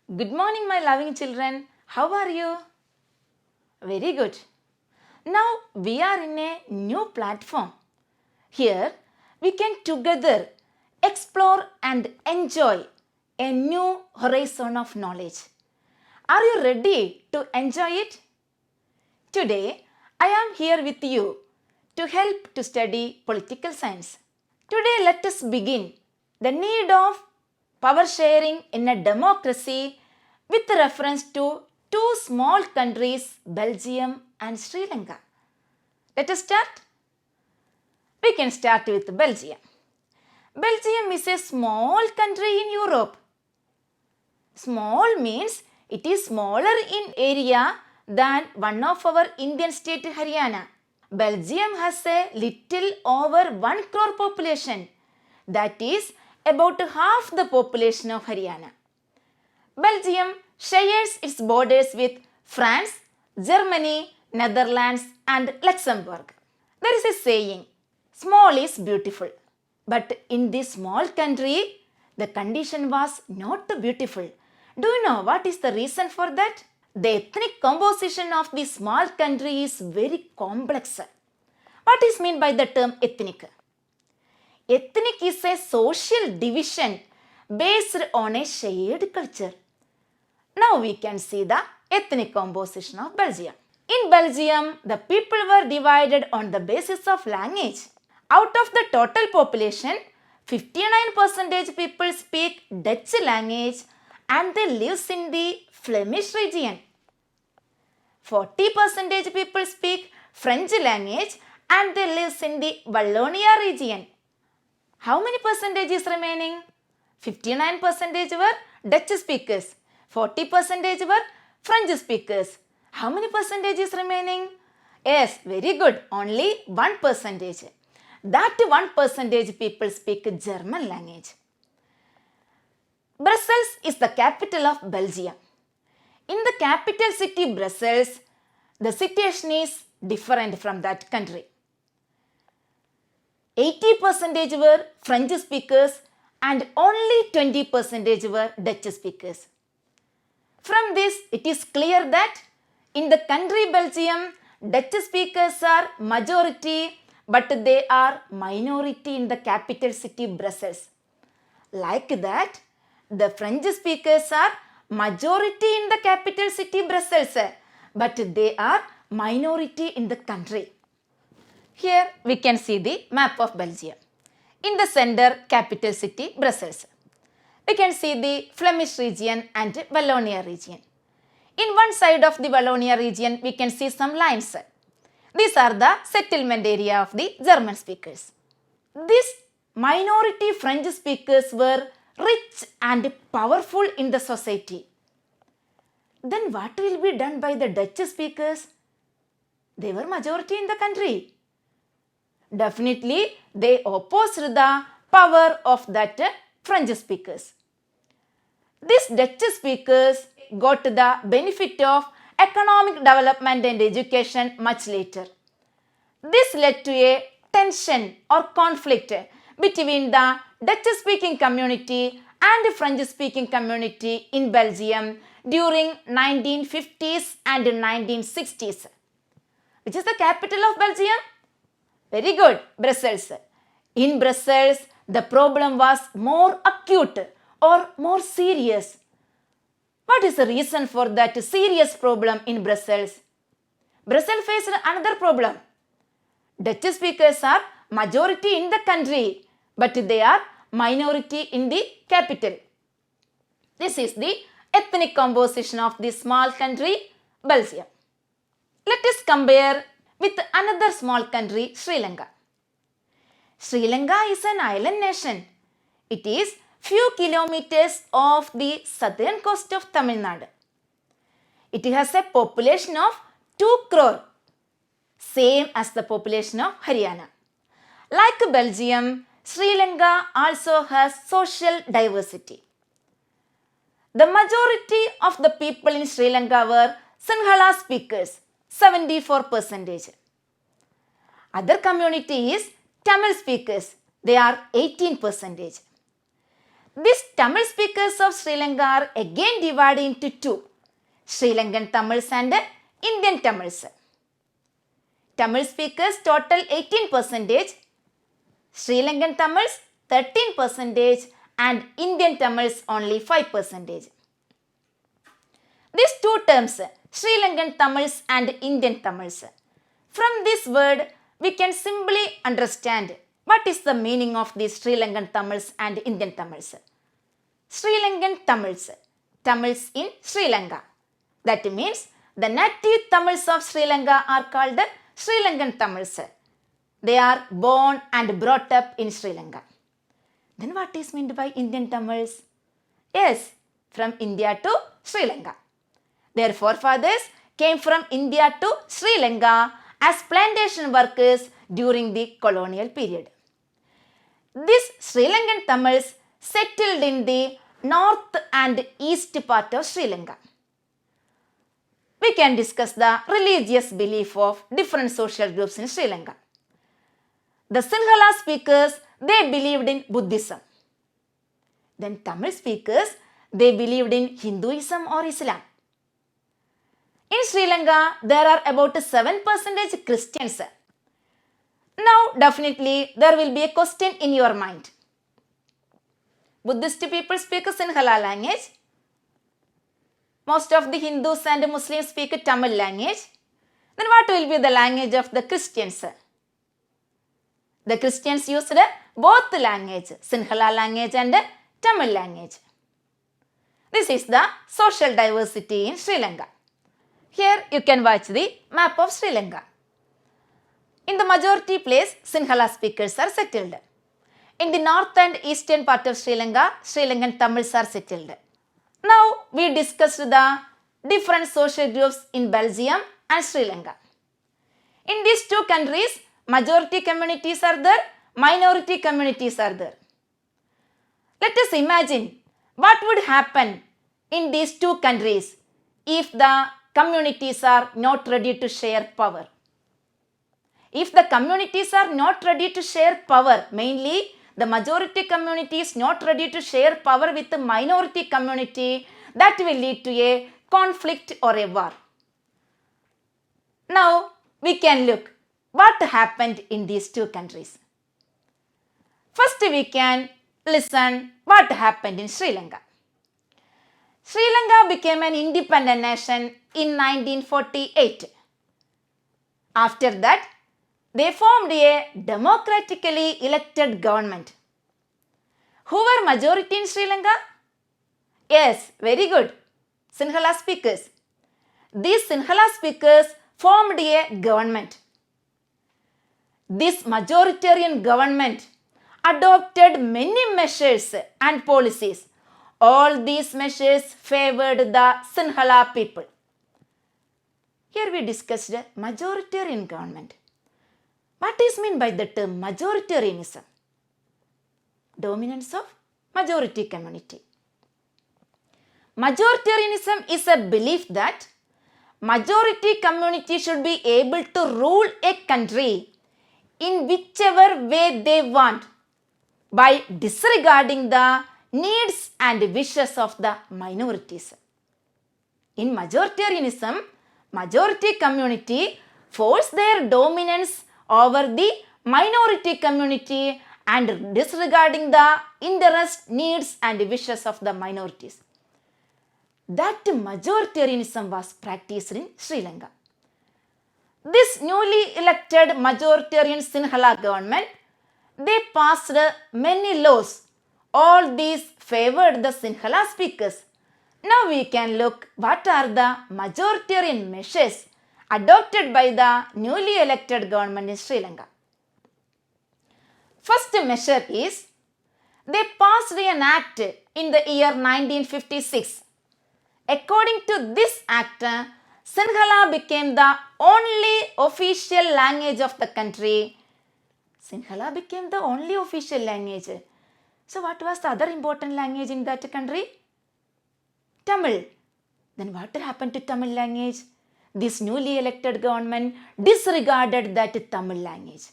Good morning, my loving children. How are you? Very good. Now we are in a new platform. Here we can together explore and enjoy a new horizon of knowledge. Are you ready to enjoy it? Today I am here with you to help to study political science. Today let us begin the need of power sharing in a democracy with reference to two small countries, Belgium and Sri Lanka. Let us start. We can start with Belgium. Belgium is a small country in Europe. Small means it is smaller in area than one of our Indian state Haryana. Belgium has a little over 1 crore population. That is about half the population of Haryana. Belgium shares its borders with France, Germany, Netherlands and Luxembourg. There is a saying, small is beautiful. But in this small country, the condition was not beautiful. Do you know what is the reason for that? The ethnic composition of this small country is very complex. What is meant by the term ethnic? Ethnic is a social division based on a shared culture. Now we can see the ethnic composition of Belgium. In Belgium, the people were divided on the basis of language. Out of the total population, 59% people speak Dutch language and they live in the Flemish region. 40% people speak French language and they live in the Wallonia region. How many percentage is remaining? 59% were Dutch speakers. 40% were French speakers. How many percentage is remaining? Yes, very good. Only 1%. That 1% people speak German language. Brussels is the capital of Belgium. In the capital city Brussels, the situation is different from that country. 80% were French speakers and only 20% were Dutch speakers. From this, it is clear that in the country Belgium, Dutch speakers are majority but they are minority in the capital city Brussels. Like that, the French speakers are majority in the capital city Brussels but they are minority in the country. Here we can see the map of Belgium. In the center, capital city Brussels. We can see the Flemish region and Wallonia region. In one side of the Wallonia region, we can see some lines. These are the settlement area of the German speakers. These minority French speakers were rich and powerful in the society. Then what will be done by the Dutch speakers? They were majority in the country. Definitely, they opposed the power of that French speakers. These Dutch speakers got the benefit of economic development and education much later. This led to a tension or conflict between the Dutch-speaking community and French-speaking community in Belgium during 1950s and 1960s. Which is the capital of Belgium? Very good, Brussels. In Brussels, the problem was more acute or more serious. What is the reason for that serious problem in Brussels? Brussels faced another problem. Dutch speakers are majority in the country, but they are minority in the capital. This is the ethnic composition of this small country, Belgium. Let us compare with another small country, Sri Lanka. Sri Lanka is an island nation. It is few kilometers off the southern coast of Tamil Nadu. It has a population of 2 crore, same as the population of Haryana. Like Belgium, Sri Lanka also has social diversity. The majority of the people in Sri Lanka were Sinhala speakers, 74%. Other community is Tamil speakers, they are 18%. These Tamil speakers of Sri Lanka are again divided into two, Sri Lankan Tamils and Indian Tamils. Tamil speakers total 18%, Sri Lankan Tamils 13% and Indian Tamils only 5%. These two terms, Sri Lankan Tamils and Indian Tamils, from this word we can simply understand what is the meaning of these Sri Lankan Tamils and Indian Tamils. Sri Lankan Tamils, Tamils in Sri Lanka. That means the native Tamils of Sri Lanka are called Sri Lankan Tamils. They are born and brought up in Sri Lanka. Then what is meant by Indian Tamils? Yes, from India to Sri Lanka. Their forefathers came from India to Sri Lanka as plantation workers during the colonial period. These Sri Lankan Tamils settled in the north and east part of Sri Lanka. We can discuss the religious belief of different social groups in Sri Lanka. The Sinhala speakers, they believed in Buddhism. Then Tamil speakers, they believed in Hinduism or Islam. In Sri Lanka, there are about 7% Christians. Now, definitely, there will be a question in your mind. Buddhist people speak Sinhala language. Most of the Hindus and Muslims speak Tamil language. Then what will be the language of the Christians? The Christians used both language, Sinhala language and Tamil language. This is the social diversity in Sri Lanka. Here you can watch the map of Sri Lanka. In the majority place, Sinhala speakers are settled. In the north and eastern part of Sri Lanka, Sri Lankan Tamils are settled. Now we discussed the different social groups in Belgium and Sri Lanka. In these two countries, majority communities are there, minority communities are there. Let us imagine what would happen in these two countries if the communities are not ready to share power. If the communities are not ready to share power, mainly the majority community is not ready to share power with the minority community, that will lead to a conflict or a war. Now we can look what happened in these two countries. First we can listen what happened in Sri Lanka. Sri Lanka became an independent nation in 1948. After that, they formed a democratically elected government. Who were majority in Sri Lanka? Yes, very good. Sinhala speakers. These Sinhala speakers formed a government. This majoritarian government adopted many measures and policies. All these measures favored the Sinhala people. Here we discussed majoritarian government. What is meant by the term majoritarianism? Dominance of majority community. Majoritarianism is a belief that majority community should be able to rule a country in whichever way they want by disregarding the needs and wishes of the minorities. In majoritarianism, majority community force their dominance over the minority community and disregarding the interest, needs and wishes of the minorities. That majoritarianism was practiced in Sri Lanka. This newly elected majoritarian Sinhala government, they passed many laws. All these favored the Sinhala speakers. Now we can look what are the majoritarian measures adopted by the newly elected government in Sri Lanka. First measure is, they passed an act in the year 1956. According to this act, Sinhala became the only official language of the country. Sinhala became the only official language. So what was the other important language in that country? Tamil. Then what happened to Tamil language? This newly elected government disregarded that Tamil language.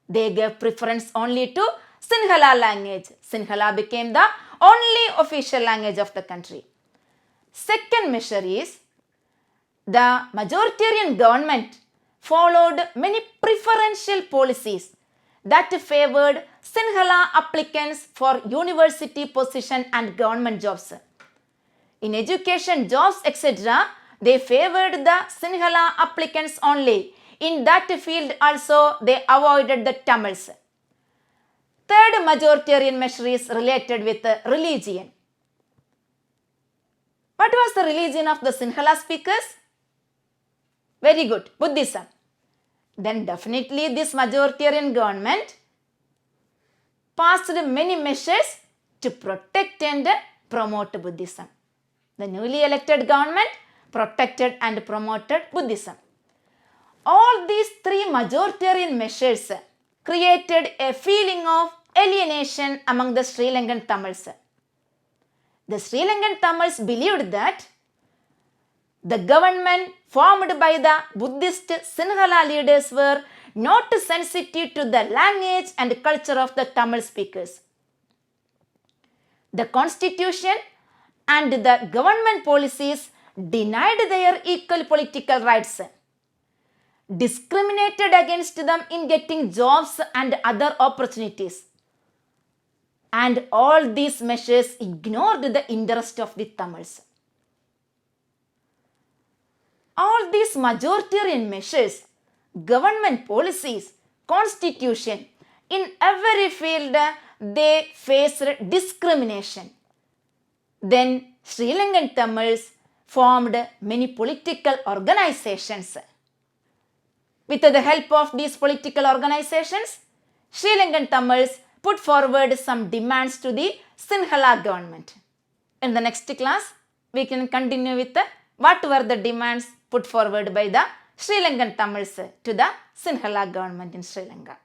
They gave preference only to Sinhala language. Sinhala became the only official language of the country. Second measure is the majoritarian government followed many preferential policies that favored Sinhala applicants for university position and government jobs. In education, jobs, etc., they favored the Sinhala applicants only. In that field also, they avoided the Tamils. Third majoritarian measure is related with religion. What was the religion of the Sinhala speakers? Very good, Buddhism. Then definitely this majoritarian government passed many measures to protect and promote Buddhism. The newly elected government protected and promoted Buddhism. All these three majoritarian measures created a feeling of alienation among the Sri Lankan Tamils. The Sri Lankan Tamils believed that the government formed by the Buddhist Sinhala leaders were not sensitive to the language and culture of the Tamil speakers. The constitution and the government policies denied their equal political rights, discriminated against them in getting jobs and other opportunities. And all these measures ignored the interest of the Tamils. All these majoritarian measures, government policies, constitution, in every field they faced discrimination. Then Sri Lankan Tamils formed many political organizations. With the help of these political organizations, Sri Lankan Tamils put forward some demands to the Sinhala government. In the next class, we can continue with what were the demands put forward by the Sri Lankan Tamils to the Sinhala government in Sri Lanka.